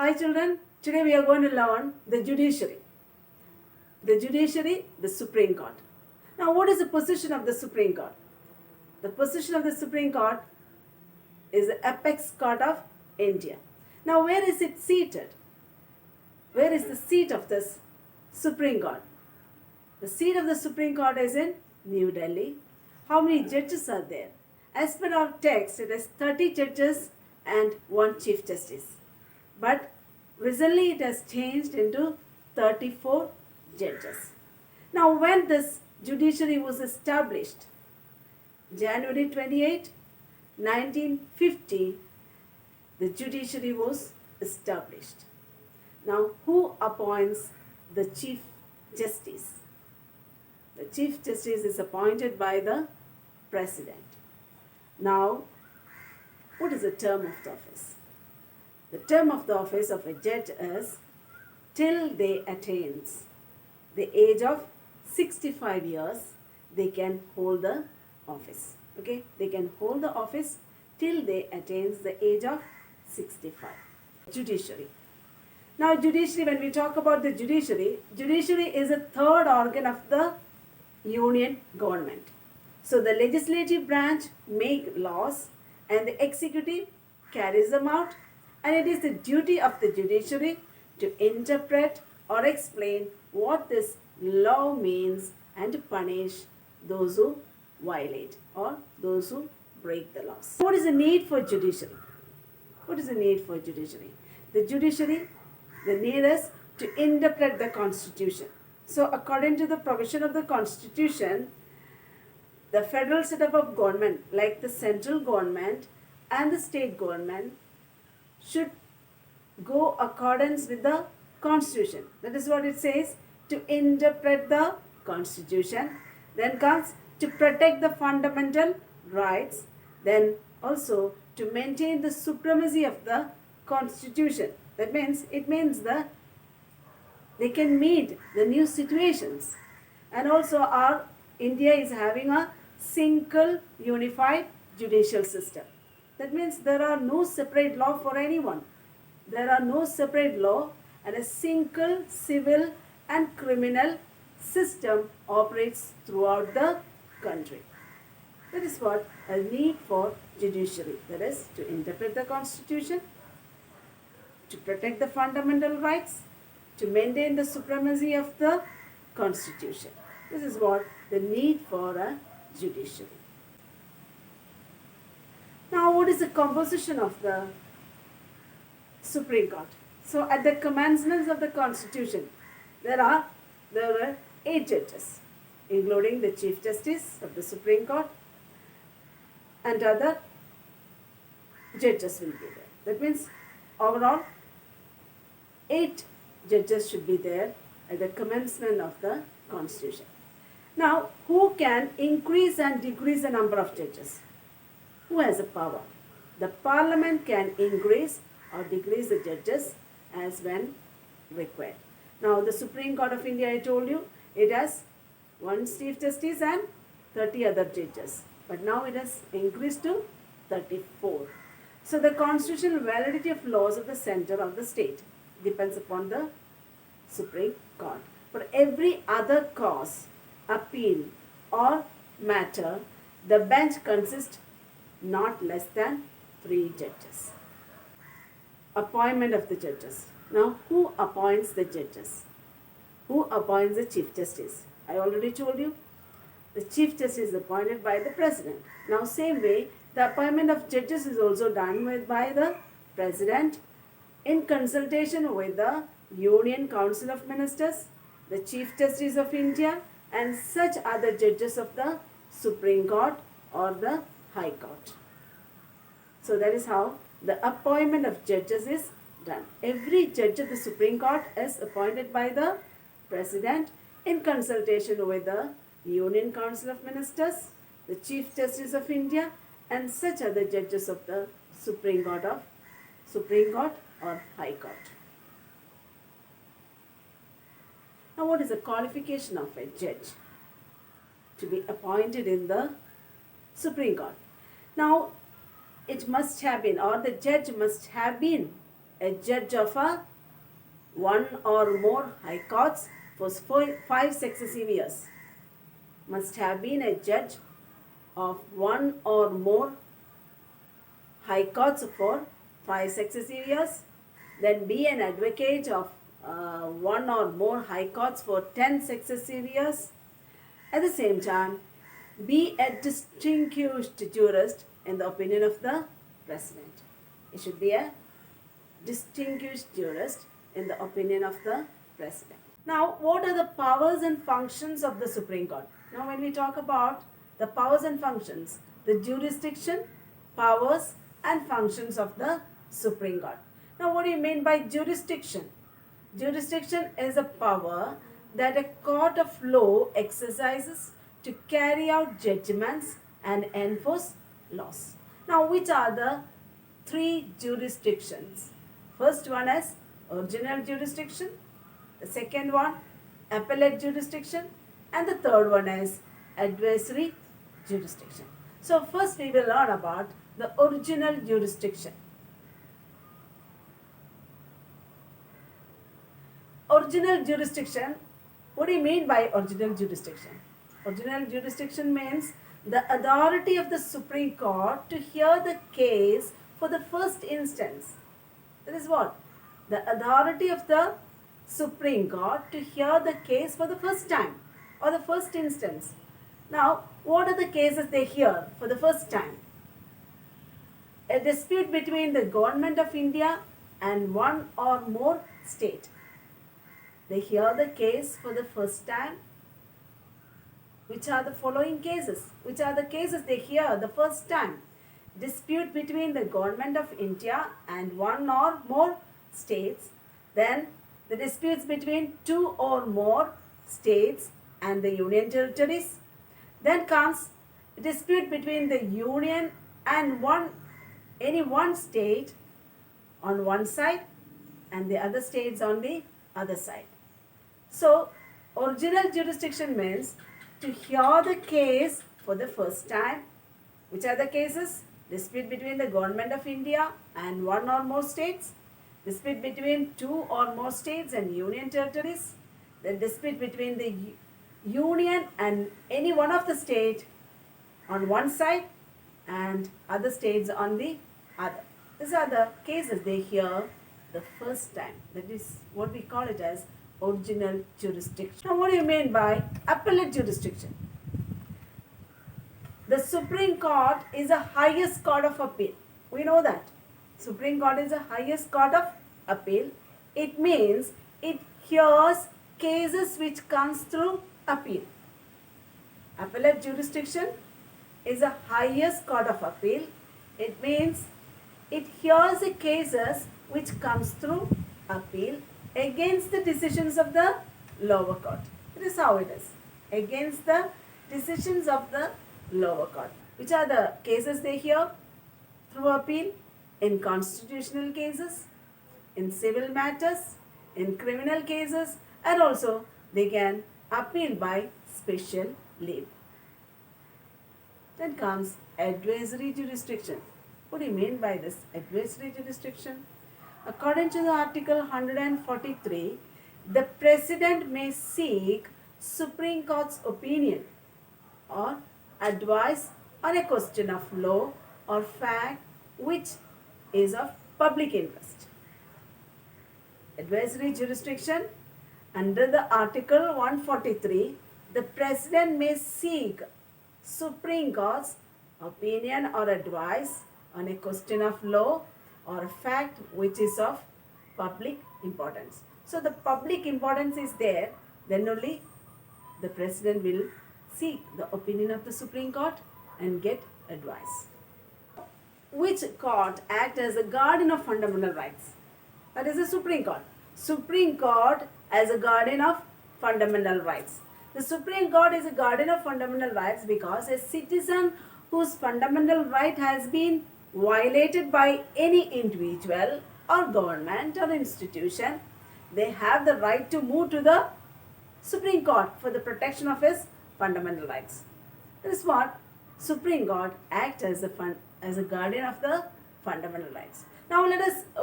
Hi children, today we are going to learn the judiciary. The judiciary, the Supreme Court. Now what is the position of the Supreme Court? The position of the Supreme Court is the apex court of India. Now where is it seated? Where is the seat of this Supreme Court? The seat of the Supreme Court is in New Delhi. How many judges are there? As per our text, it is 30 judges and 1 Chief Justice. But recently it has changed into 34 judges. Now when this judiciary was established, January 28, 1950, the judiciary was established. Now who appoints the Chief Justice? The Chief Justice is appointed by the President. Now, what is the term of the office? The term of the office of a judge is till they attains the age of 65 years, they can hold the office. Okay, they can hold the office till they attains the age of 65. Judiciary. Now, judiciary, when we talk about the judiciary, judiciary is a third organ of the union government. So the legislative branch make laws and the executive carries them out, and it is the duty of the judiciary to interpret or explain what this law means and to punish those who violate or those who break the laws. What is the need for judiciary? What is the need for judiciary? The judiciary, the need is to interpret the constitution. So according to the provision of the constitution, the federal setup of government, like the central government and the state government, should go accordance with the constitution. That is what it says, to interpret the constitution. Then comes to protect the fundamental rights. Then also to maintain the supremacy of the constitution. That means, it means that they can meet the new situations. And also our India is having a single unified judicial system. That means there are no separate law for anyone. There are no separate law, and a single civil and criminal system operates throughout the country. That is what a need for judiciary. That is to interpret the constitution, to protect the fundamental rights, to maintain the supremacy of the constitution. This is what the need for a judiciary. Now, what is the composition of the Supreme Court? So, at the commencement of the Constitution, there were 8 judges, including the Chief Justice of the Supreme Court, and other judges will be there. That means, overall, 8 judges should be there at the commencement of the Constitution. Now, who can increase and decrease the number of judges? Who has the power? The Parliament can increase or decrease the judges as when required. Now, the Supreme Court of India, I told you, it has 1 Chief Justice and 30 other judges. But now it has increased to 34. So, the constitutional validity of laws of the center of the state depends upon the Supreme Court. For every other cause, appeal or matter, the bench consists not less than 3 judges. Appointment of the judges. Now, who appoints the judges? Who appoints the Chief Justice? I already told you. The Chief Justice is appointed by the President. Now, same way, the appointment of judges is also done by the President in consultation with the Union Council of Ministers, the Chief Justice of India, and such other judges of the Supreme Court or the High Court. So that is how the appointment of judges is done. Every judge of the Supreme Court is appointed by the President in consultation with the Union Council of Ministers, the Chief Justice of India, and such other judges of the Supreme Court or High Court. Now, what is the qualification of a judge to be appointed in the Supreme Court? Now, it must have been, or the judge must have been a judge of one or more high courts for 5 successive years. Must have been a judge of one or more high courts for 5 successive years. Then be an advocate of one or more high courts for 10 successive years. At the same time, be a distinguished jurist in the opinion of the President. It should be a distinguished jurist in the opinion of the President. Now, what are the powers and functions of the Supreme Court? Now, when we talk about the powers and functions, the jurisdiction, powers and functions of the Supreme Court. Now, what do you mean by jurisdiction? Jurisdiction is a power that a court of law exercises to carry out judgments and enforce laws. Now, which are the 3 jurisdictions? First one is original jurisdiction, the second one appellate jurisdiction, and the third one is advisory jurisdiction. So, first we will learn about the original jurisdiction. Original jurisdiction, what do you mean by original jurisdiction? Original jurisdiction means the authority of the Supreme Court to hear the case for the first instance. That is what? The authority of the Supreme Court to hear the case for the first time or the first instance. Now, what are the cases they hear for the first time? A dispute between the Government of India and one or more state. They hear the case for the first time. Which are the following cases? Which are the cases they hear the first time? Dispute between the Government of India and one or more states. Then the disputes between 2 or more states and the Union territories. Then comes the dispute between the Union and any one state on one side and the other states on the other side. So, original jurisdiction means to hear the case for the first time. Which are the cases? Dispute between the Government of India and one or more states. Dispute between 2 or more states and Union territories. Then dispute between the Union and any one of the state on one side and other states on the other. These are the cases they hear the first time. That is what we call it as original jurisdiction. Now, what do you mean by appellate jurisdiction? The Supreme Court is the highest court of appeal. We know that. Supreme Court is the highest court of appeal. It means it hears cases which comes through appeal. Appellate jurisdiction is the highest court of appeal. It means it hears the cases which comes through appeal against the decisions of the lower court. This is how it is. Against the decisions of the lower court. Which are the cases they hear through appeal? In constitutional cases, in civil matters, in criminal cases, and also they can appeal by special leave. Then comes advisory jurisdiction. What do you mean by this advisory jurisdiction? According to the Article 143, the President may seek Supreme Court's opinion or advice on a question of law or fact which is of public interest. Advisory jurisdiction, under the Article 143, the President may seek Supreme Court's opinion or advice on a question of law or a fact which is of public importance. So the public importance is there, then only the President will seek the opinion of the Supreme Court and get advice. Which court acts as a guardian of fundamental rights? That is the Supreme Court. Supreme Court as a guardian of fundamental rights. The Supreme Court is a guardian of fundamental rights because a citizen whose fundamental right has been violated by any individual or government or institution, they have the right to move to the Supreme Court for the protection of his fundamental rights. This is what Supreme Court acts as a guardian of the fundamental rights. Now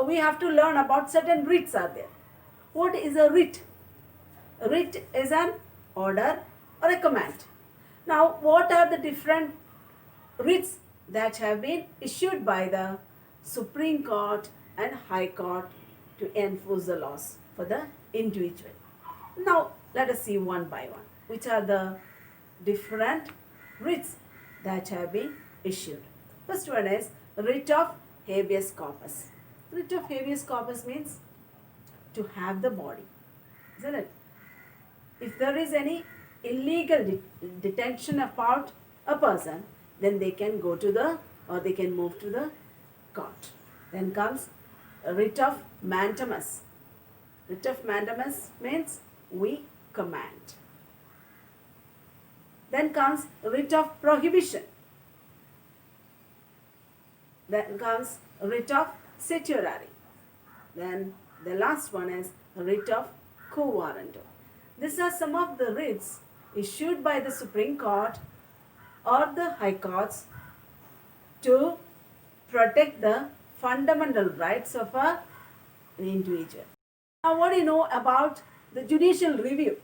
we have to learn about certain writs are there. What is a writ? A writ is an order or a command. Now, what are the different writs that have been issued by the Supreme Court and High Court to enforce the laws for the individual? Now, let us see one by one which are the different writs that have been issued. First one is writ of habeas corpus. Writ of habeas corpus means to have the body, isn't it? If there is any illegal detention about a person, then they can go to they can move to the court. Then comes a writ of mandamus. Writ of mandamus means we command. Then comes writ of prohibition. Then comes writ of certiorari. Then the last one is writ of quo warranto. These are some of the writs issued by the Supreme Court or the High Courts to protect the fundamental rights of an individual. Now, what do you know about the judicial review?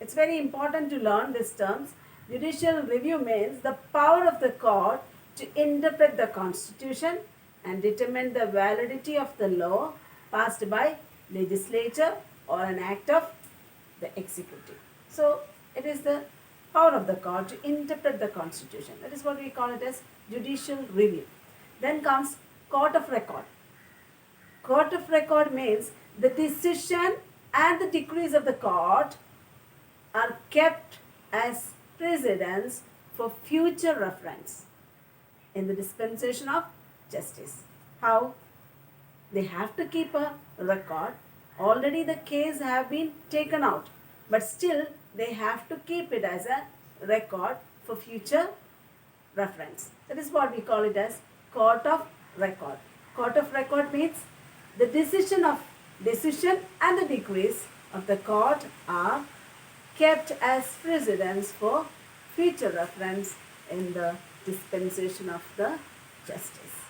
It's very important to learn these terms. Judicial review means the power of the court to interpret the Constitution and determine the validity of the law passed by legislature or an act of the executive. So, it is the power of the court to interpret the Constitution. That is what we call it as judicial review. Then comes court of record. Court of record means the decision and the decrees of the court are kept as precedents for future reference in the dispensation of justice. How? They have to keep a record. Already the case have been taken out, but still they have to keep it as a record for future reference. That is what we call it as court of record. Court of record means the decision and the decrees of the court are kept as precedents for future reference in the dispensation of the justice.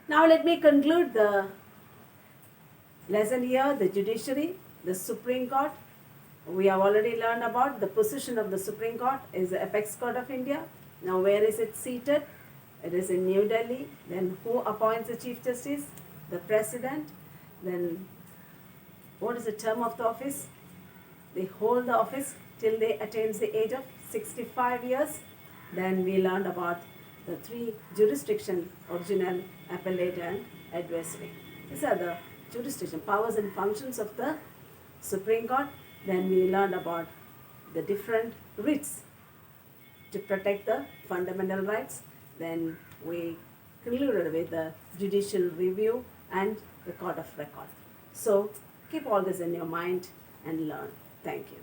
Now let me conclude the lesson here. The judiciary, the Supreme Court. We have already learned about the position of the Supreme Court is the apex court of India. Now where is it seated? It is in New Delhi. Then who appoints the Chief Justice? The President. Then what is the term of the office? They hold the office till they attain the age of 65 years. Then we learned about the three jurisdiction: original, appellate and adversary. These are the jurisdiction, powers and functions of the Supreme Court. Then we learned about the different writs to protect the fundamental rights. Then we concluded with the judicial review and the court of record. So keep all this in your mind and learn. Thank you.